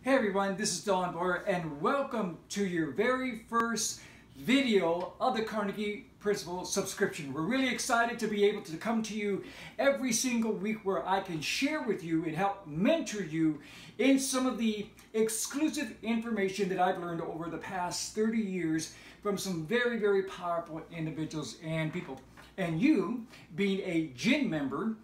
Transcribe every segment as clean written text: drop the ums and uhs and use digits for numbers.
Hey everyone, this is Don Boyer and welcome to your very first video of the Carnegie Principle subscription. We're really excited to be able to come to you every single week where I can share with you and help mentor you in some of the exclusive information that I've learned over the past 30 years from some very, very powerful individuals and people. And you, being a GYN member,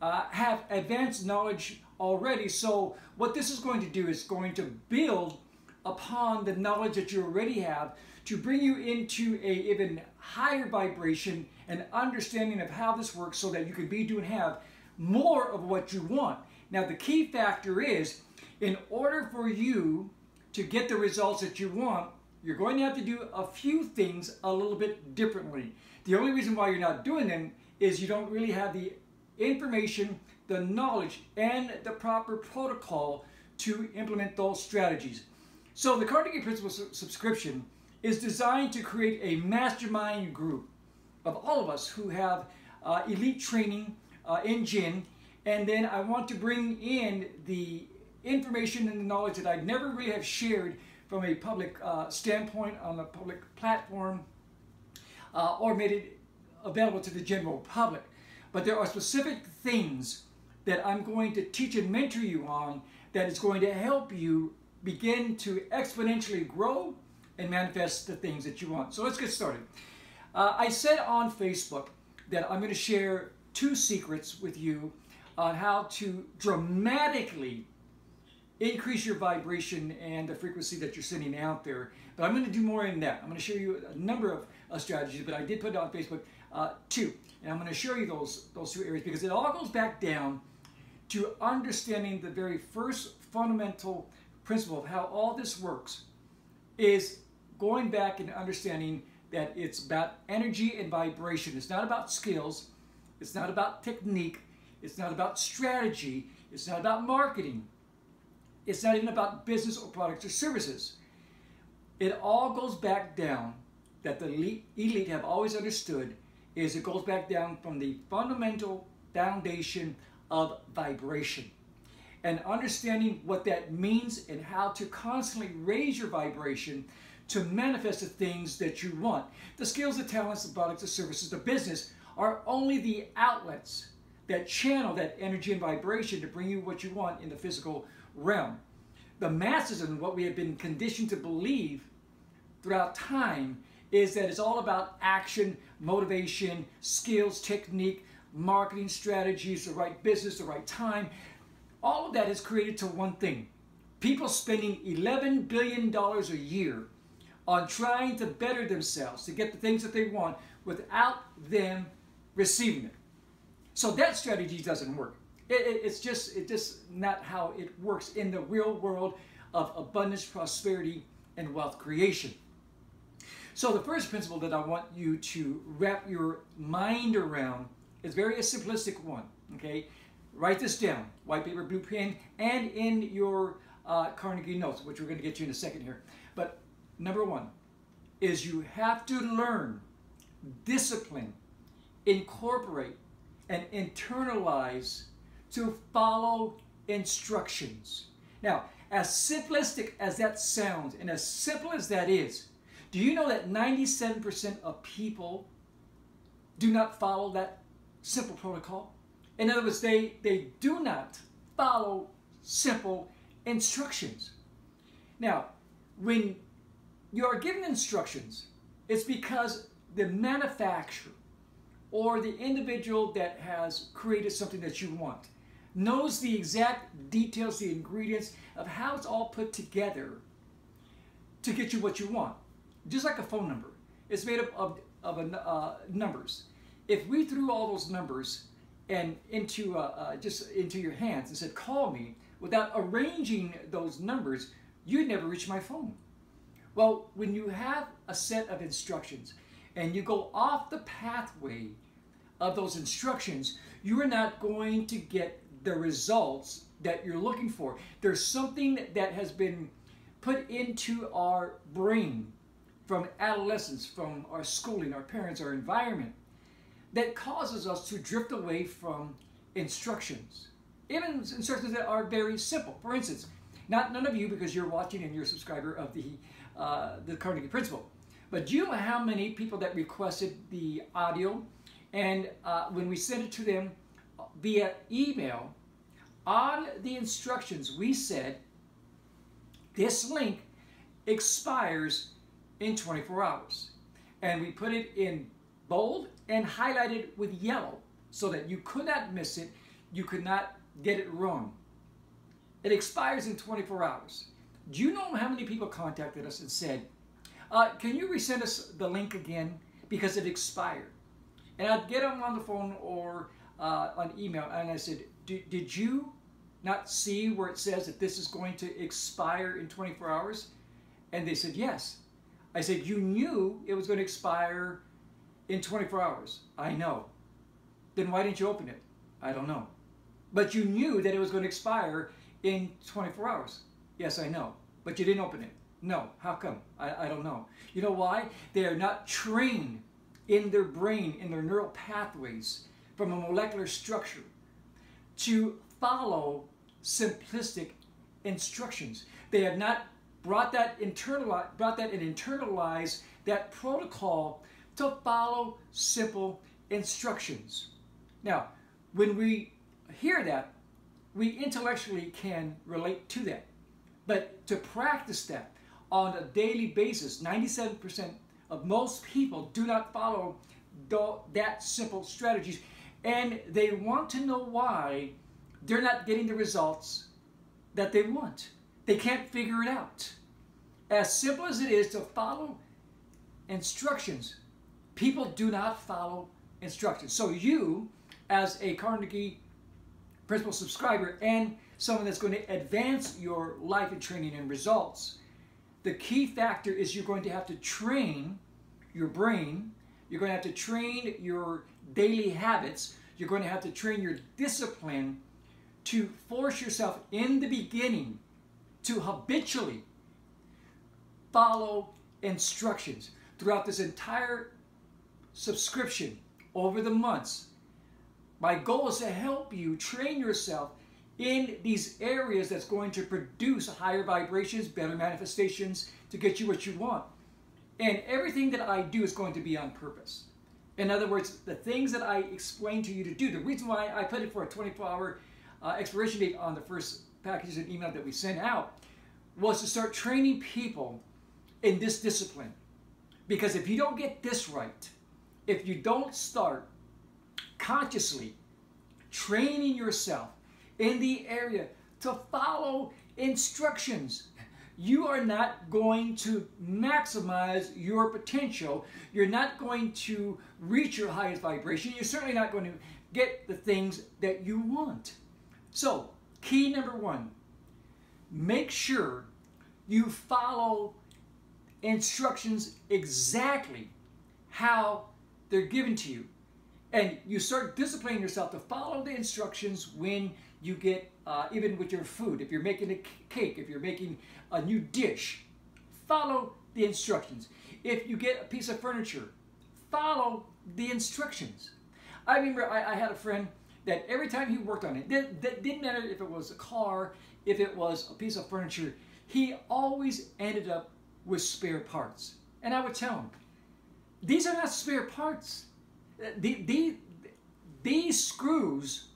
have advanced knowledge already. So what this is going to do is going to build upon the knowledge that you already have to bring you into a even higher vibration and understanding of how this works so that you can be, do, and have more of what you want. Now the key factor is, in order for you to get the results that you want, you're going to have to do a few things a little bit differently. The only reason why you're not doing them is you don't really have the information, the knowledge, and the proper protocol to implement those strategies. So the Carnegie Principle subscription is designed to create a mastermind group of all of us who have elite training in GYN, and then I want to bring in the information and the knowledge that I never really have shared from a public standpoint on a public platform or made it available to the general public. But there are specific things that I'm going to teach and mentor you on that is going to help you begin to exponentially grow and manifest the things that you want. So let's get started. I said on Facebook that I'm going to share 2 secrets with you on how to dramatically increase your vibration and the frequency that you're sending out there. But I'm going to do more in that. I'm going to show you a number of strategies, but I did put it on Facebook 2. And I'm going to show you those 2 areas because it all goes back down to understanding the very first fundamental principle of how all this works is going back and understanding that it's about energy and vibration. It's not about skills. It's not about technique. It's not about strategy. It's not about marketing. It's not even about business or products or services. It all goes back down that the elite have always understood is it goes back down from the fundamental foundation of vibration and understanding what that means and how to constantly raise your vibration to manifest the things that you want. The skills, the talents, the products, the services, the business are only the outlets that channel that energy and vibration to bring you what you want in the physical realm. The masses and what we have been conditioned to believe throughout time is that it's all about action, motivation, skills, technique, marketing strategies, the right business, the right time. All of that is created to one thing. People spending $11 billion a year on trying to better themselves, to get the things that they want without them receiving it. So that strategy doesn't work. It's just not how it works in the real world of abundance, prosperity, and wealth creation. So the first principle that I want you to wrap your mind around is very a simplistic one, okay? Write this down, white paper, blue pen, and in your Carnegie notes, which we're going to get to in a second here. But number 1 is you have to learn, discipline, incorporate, and internalize to follow instructions. Now, as simplistic as that sounds and as simple as that is, do you know that 97% of people do not follow that simple protocol? In other words, they do not follow simple instructions. Now, when you are given instructions, it's because the manufacturer or the individual that has created something that you want knows the exact details, the ingredients of how it's all put together to get you what you want. Just like a phone number, it's made up of numbers. If we threw all those numbers and just into your hands and said, call me, without arranging those numbers, you'd never reach my phone. Well, when you have a set of instructions and you go off the pathway of those instructions, you are not going to get the results that you're looking for. There's something that has been put into our brain from adolescence, from our schooling, our parents, our environment, that causes us to drift away from instructions. Even instructions that are very simple. For instance, None of you, because you're watching and you're a subscriber of the Carnegie Principle. But do you know how many people that requested the audio? And when we sent it to them via email, on the instructions we said, this link expires in 24 hours. And we put it in bold and highlighted with yellow so that you could not miss it, you could not get it wrong. It expires in 24 hours. Do you know how many people contacted us and said, can you resend us the link again because it expired? And I'd get them on the phone or on email, and I said, did you not see where it says that this is going to expire in 24 hours? And they said, yes. I said, you knew it was going to expire in 24 hours. I know. Then why didn't you open it? I don't know. But you knew that it was going to expire in 24 hours. Yes, I know. But you didn't open it. No. How come? I don't know. You know why? They are not trained in their brain, in their neural pathways, from a molecular structure, to follow simplistic instructions. They have not brought that and internalized that protocol to follow simple instructions. Now, when we hear that, we intellectually can relate to that. But to practice that on a daily basis, 97% of most people do not follow that simple strategies, and they want to know why they're not getting the results that they want. They can't figure it out. As simple as it is to follow instructions, people do not follow instructions. So you, as a Carnegie Principle subscriber and someone that's going to advance your life and training and results, the key factor is you're going to have to train your brain, you're going to have to train your daily habits, you're going to have to train your discipline to force yourself in the beginning to habitually follow instructions. Throughout this entire subscription over the months, my goal is to help you train yourself in these areas that's going to produce higher vibrations, better manifestations, to get you what you want. And everything that I do is going to be on purpose. In other words, the things that I explain to you to do, the reason why I put it for a 24-hour expiration date on the first packages and email that we sent out was to start training people in this discipline. Because if you don't get this right, if you don't start consciously training yourself in the area to follow instructions, you are not going to maximize your potential. You're not going to reach your highest vibration. You're certainly not going to get the things that you want. So, key number one, make sure you follow instructions exactly how they're given to you. And you start disciplining yourself to follow the instructions when you get, even with your food. If you're making a cake, if you're making a new dish, follow the instructions. If you get a piece of furniture, follow the instructions. I remember I had a friend that every time he worked on it, that didn't matter if it was a car, if it was a piece of furniture, he always ended up with spare parts. And I would tell him, these are not spare parts. These screws,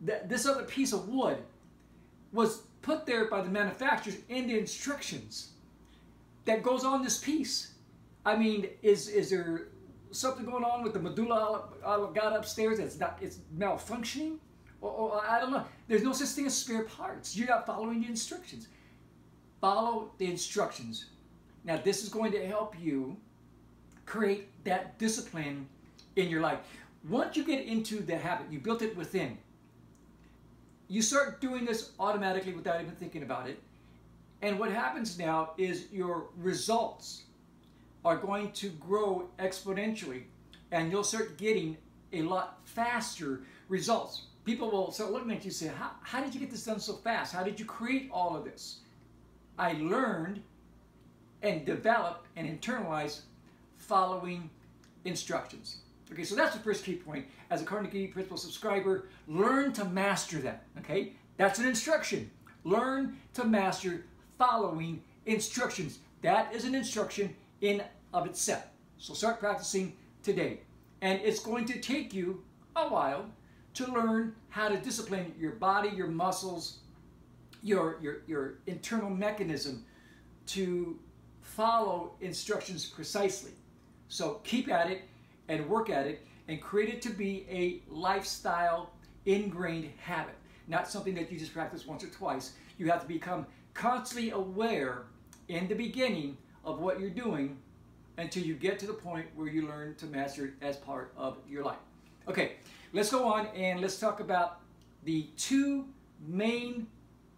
this other piece of wood, was put there by the manufacturers in the instructions that goes on this piece. I mean, is there something going on with the medulla oblongata upstairs it's malfunctioning? Or I don't know. There's no such thing as spare parts. You're not following the instructions. Follow the instructions. Now, this is going to help you create that discipline in your life. Once you get into the habit, you built it within, you start doing this automatically without even thinking about it. And what happens now is your results are going to grow exponentially, and you'll start getting a lot faster results. People will start looking at you and say, how did you get this done so fast? How did you create all of this? I learned and developed and internalized following instructions. Okay, so that's the first key point. As a Carnegie Principle subscriber, learn to master that, okay? That's an instruction. Learn to master following instructions. That is an instruction in of itself. So start practicing today. And it's going to take you a while to learn how to discipline your body, your muscles, your internal mechanism to follow instructions precisely. So keep at it and work at it and create it to be a lifestyle ingrained habit, not something that you just practice once or twice. You have to become constantly aware in the beginning of what you're doing until you get to the point where you learn to master it as part of your life. Okay, let's go on and let's talk about the two main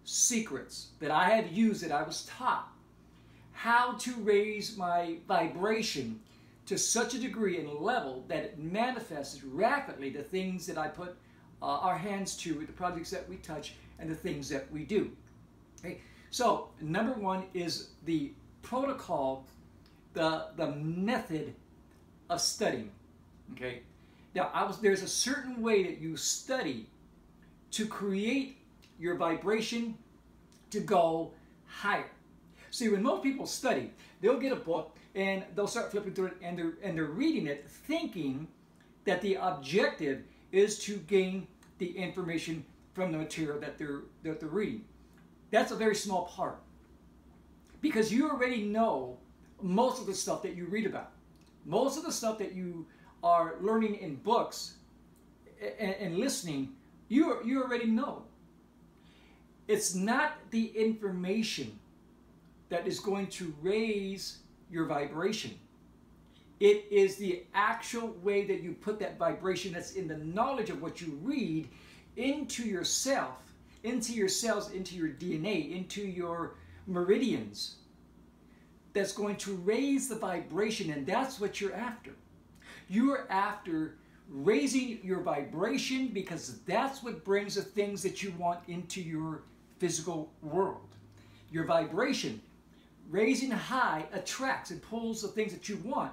secrets that I have used, that I was taught how to raise my vibration to such a degree and level that it manifests rapidly the things that I put our hands to, the projects that we touch, and the things that we do. Okay, so number one is the protocol, the method of studying. Okay, now there's a certain way that you study to create your vibration to go higher. See, when most people study, they'll get a book and they'll start flipping through it, and they're reading it thinking that the objective is to gain the information from the material that they're reading. That's a very small part, because you already know most of the stuff that you read about. Most of the stuff that you are learning in books and listening, you already know. It's not the information that is going to raise your vibration. It is the actual way that you put that vibration that's in the knowledge of what you read into yourself, into your cells, into your DNA, into your meridians, that's going to raise the vibration, and that's what you're after. You are after raising your vibration, because that's what brings the things that you want into your physical world. Your vibration, raising high, attracts and pulls the things that you want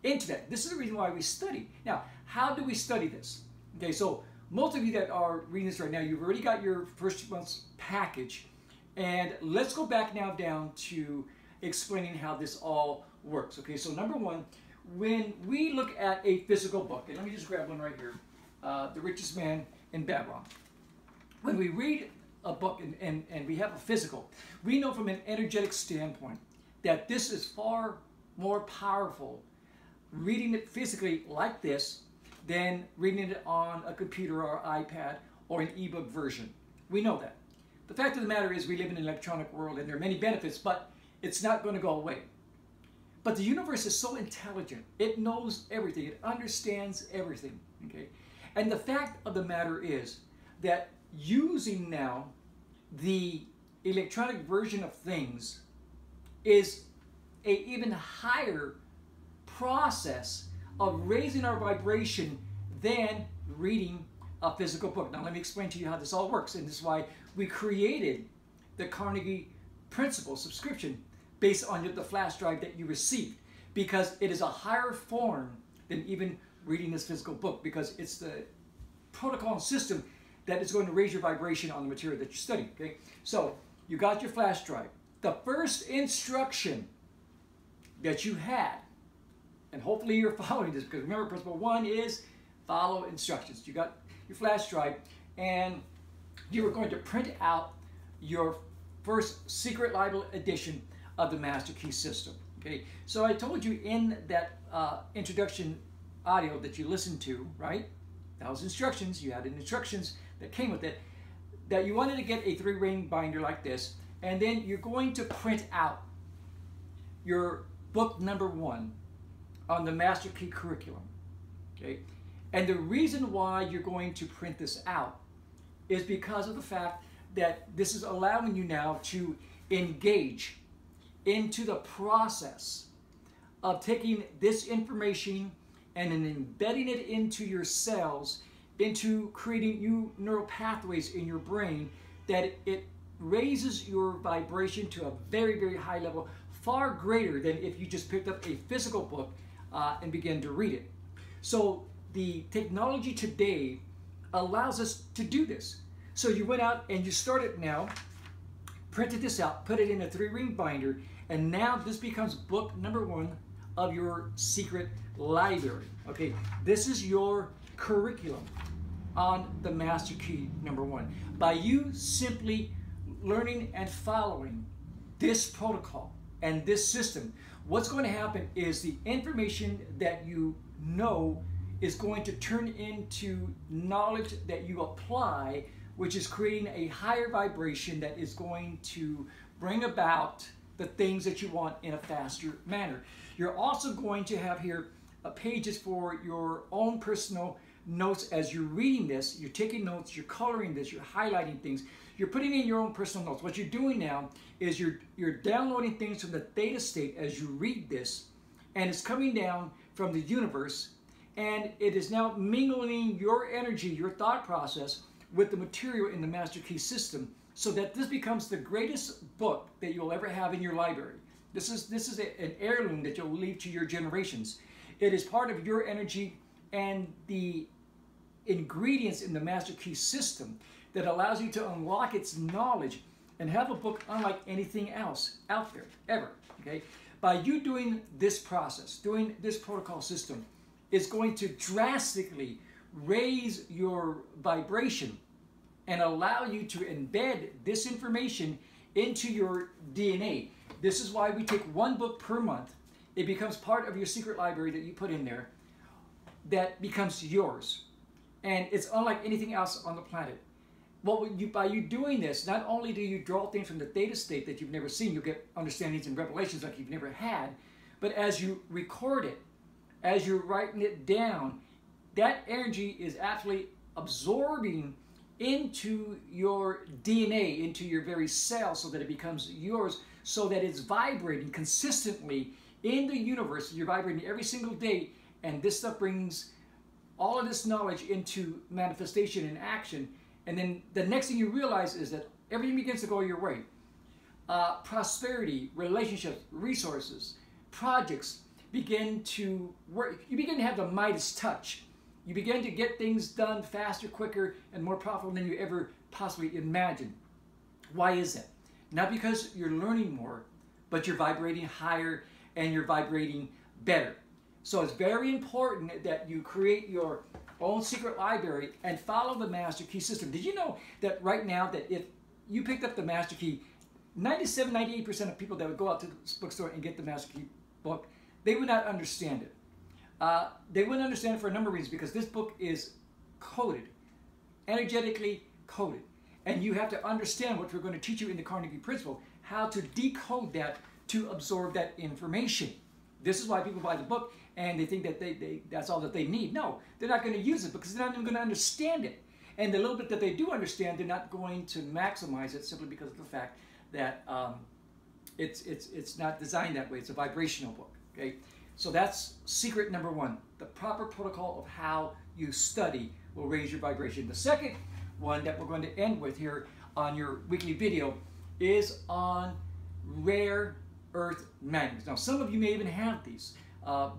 into that. This is the reason why we study. Now, how do we study this? Okay, so most of you that are reading this right now, you've already got your first month's package. And let's go back now down to explaining how this all works. Okay, so number one, when we look at a physical book, and let me just grab one right here, The Richest Man in Babylon. When we read a book and we have a physical, we know from an energetic standpoint that this is far more powerful reading it physically like this than reading it on a computer or iPad or an ebook version. We know that. The fact of the matter is we live in an electronic world, and there are many benefits, but it's not going to go away. But the universe is so intelligent. It knows everything. It understands everything. Okay? And the fact of the matter is that using now the electronic version of things is an even higher process of raising our vibration than reading a physical book. Now let me explain to you how this all works, and this is why we created the Carnegie Principle subscription based on the flash drive that you received, because it is a higher form than even reading this physical book, because it's the protocol and system that is going to raise your vibration on the material that you study. Okay, so you got your flash drive. The first instruction that you had, and hopefully you're following this, because remember, principle one is follow instructions. You got your flash drive, and you were going to print out your first secret label edition of the Master Key System. Okay, so I told you in that introduction audio that you listened to, right? That was instructions. You had instructions that came with it, that you wanted to get a 3-ring binder like this, and then you're going to print out your book number 1 on the Master Key curriculum. Okay, and the reason why you're going to print this out is because of the fact that this is allowing you now to engage into the process of taking this information and then embedding it into your cells, into creating new neural pathways in your brain, that it raises your vibration to a very, very high level, far greater than if you just picked up a physical book and began to read it. So the technology today allows us to do this. So you went out and you started now printed this out, put it in a 3-ring binder, and now this becomes book number 1 of your secret library. Okay, this is your curriculum on the Master Key number 1. By you simply learning and following this protocol and this system, what's going to happen is the information that you know is going to turn into knowledge that you apply, which is creating a higher vibration that is going to bring about the things that you want in a faster manner. You're also going to have here pages for your own personal notes as you're reading this. You're taking notes, you're coloring this, you're highlighting things, you're putting in your own personal notes. What you're doing now is you're downloading things from the theta state as you read this, and it's coming down from the universe, and it is now mingling your energy, your thought process, with the material in the Master Key system, so that this becomes the greatest book that you'll ever have in your library. This is an heirloom that you'll leave to your generations. It is part of your energy and the ingredients in the Master Key system that allows you to unlock its knowledge and have a book unlike anything else out there, ever. Okay? By you doing this process, doing this protocol system, it's going to drastically raise your vibration and allow you to embed this information into your DNA. This is why we take 1 book per month. It becomes part of your secret library that you put in there that becomes yours. And it's unlike anything else on the planet. Well, by you doing this, not only do you draw things from the theta state that you've never seen, you'll get understandings and revelations like you've never had, but as you record it, as you're writing it down, that energy is actually absorbing into your DNA, into your very cell, so that it becomes yours, so that it's vibrating consistently in the universe. You're vibrating every single day, and this stuff brings all of this knowledge into manifestation and action. And then the next thing you realize is that everything begins to go your way. Prosperity, relationships, resources, projects begin to work. You begin to have the Midas touch. You begin to get things done faster, quicker, and more profitable than you ever possibly imagined. Why is that? Not because you're learning more, but you're vibrating higher and you're vibrating better. So it's very important that you create your own secret library and follow the Master Key system. Did you know that right now that if you picked up the Master Key, 97, 98% of people that would go out to the bookstore and get the Master Key book, they would not understand it. They wouldn't understand it for a number of reasons, because this book is coded, energetically coded. And you have to understand what we're going to teach you in the Carnegie Principle, how to decode that to absorb that information. This is why people buy the book and they think that that's all that they need. No, they're not going to use it because they're not even going to understand it. And the little bit that they do understand, they're not going to maximize it simply because of the fact that it's not designed that way. It's a vibrational book. Okay, so that's secret number 1. The proper protocol of how you study will raise your vibration. The second one that we're going to end with here on your weekly video is on rare earth magnets. Now, some of you may even have these.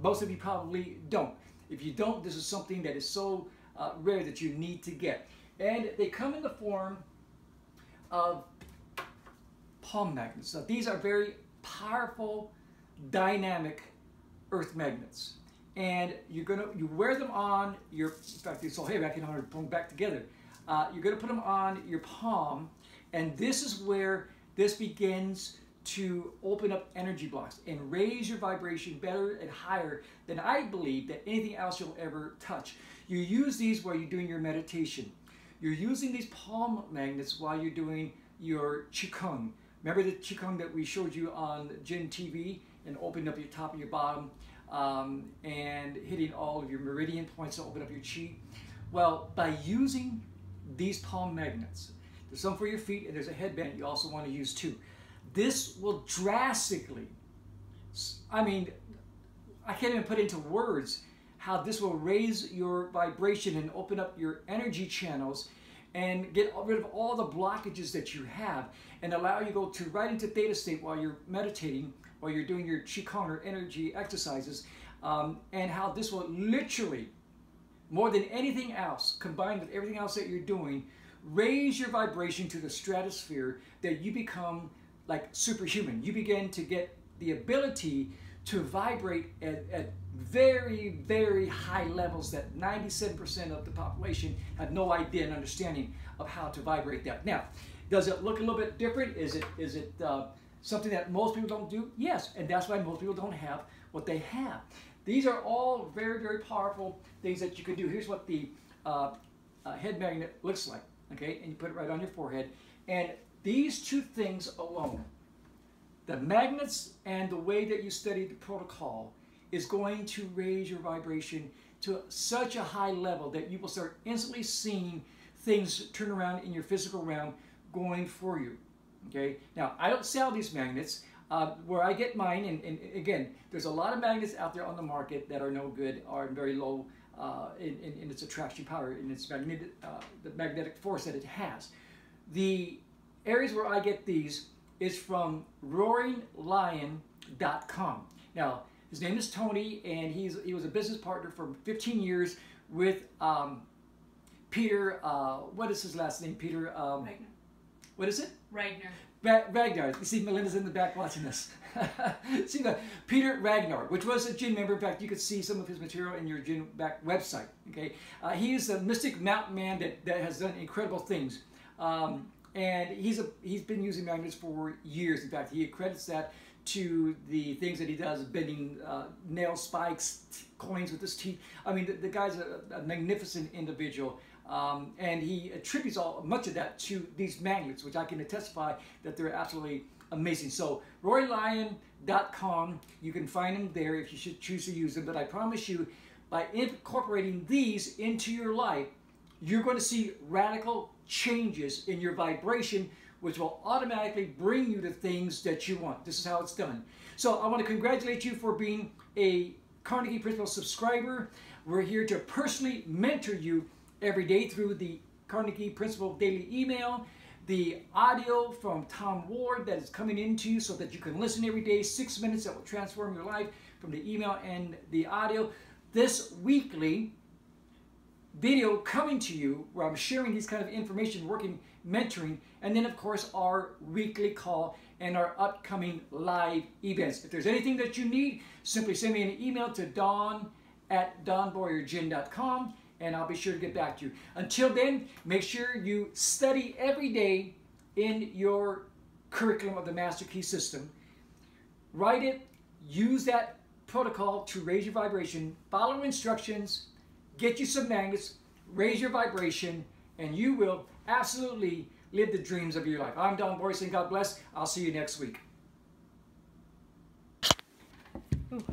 Most of you probably don't. If you don't, this is something that is so rare that you need to get. And they come in the form of palm magnets. So these are very powerful, dynamic earth magnets. And you wear them on your, in fact, it's so heavy I can put them back together. You're going to put them on your palm, and this is where this begins to open up energy blocks and raise your vibration better and higher than I believe that anything else you'll ever touch. You use these while you're doing your meditation. You're using these palm magnets while you're doing your Qigong. Remember the Qigong that we showed you on Jin TV, and opening up your top and your bottom and hitting all of your meridian points to open up your Qi? Well, by using these palm magnets, there's some for your feet and there's a headband you also want to use too. This will drastically, I mean, I can't even put into words how this will raise your vibration and open up your energy channels and get rid of all the blockages that you have and allow you to go right into theta state while you're meditating or you're doing your Qigong or energy exercises, and how this will literally, more than anything else, combined with everything else that you're doing, raise your vibration to the stratosphere that you become like superhuman. You begin to get the ability to vibrate at very, very high levels that 97% of the population have no idea and understanding of how to vibrate that. Now, does it look a little bit different? Is it something that most people don't do? Yes, and that's why most people don't have what they have. These are all very, very powerful things that you can do. Here's what the head magnet looks like, okay? And you put it right on your forehead. And these two things alone, the magnets and the way that you study the protocol, is going to raise your vibration to such a high level that you will start instantly seeing things turn around in your physical realm going for you. Okay? Now, I don't sell these magnets. Where I get mine, and again, there's a lot of magnets out there on the market that are no good, are very low in its attraction power, in its the magnetic force that it has. The areas where I get these is from roaringlion.com. Now, his name is Tony, and he was a business partner for 15 years with Peter, what is his last name, Peter? Ragnar. What is it? Ragnar. Ragnar. You see, Melinda's in the back watching this. See Peter Ragnar, which was a gin member. In fact, you could see some of his material in your gin back website. Okay, he is a mystic mountain man that has done incredible things, and he's been using magnets for years. In fact, he accredits that to the things that he does, bending nail spikes, coins with his teeth. I mean, the guy's a magnificent individual. And he attributes much of that to these magnets, which I can testify that they're absolutely amazing. So, roaringlion.com, you can find them there if you should choose to use them. But I promise you, by incorporating these into your life, you're going to see radical changes in your vibration, which will automatically bring you to things that you want. This is how it's done. So, I want to congratulate you for being a Carnegie Principle subscriber. We're here to personally mentor you every day through the Carnegie Principle daily email, the audio from Tom Ward that is coming into you so that you can listen every day, 6 minutes that will transform your life from the email and the audio. This weekly video coming to you where I'm sharing these kind of information, working, mentoring, and then of course our weekly call and our upcoming live events. If there's anything that you need, simply send me an email to don@donboyergin.com. and I'll be sure to get back to you. Until then, make sure you study every day in your curriculum of the Master Key System. Write it, use that protocol to raise your vibration, follow instructions, get you some magnets, raise your vibration, and you will absolutely live the dreams of your life. I'm Don Boyer saying God bless. I'll see you next week. Ooh.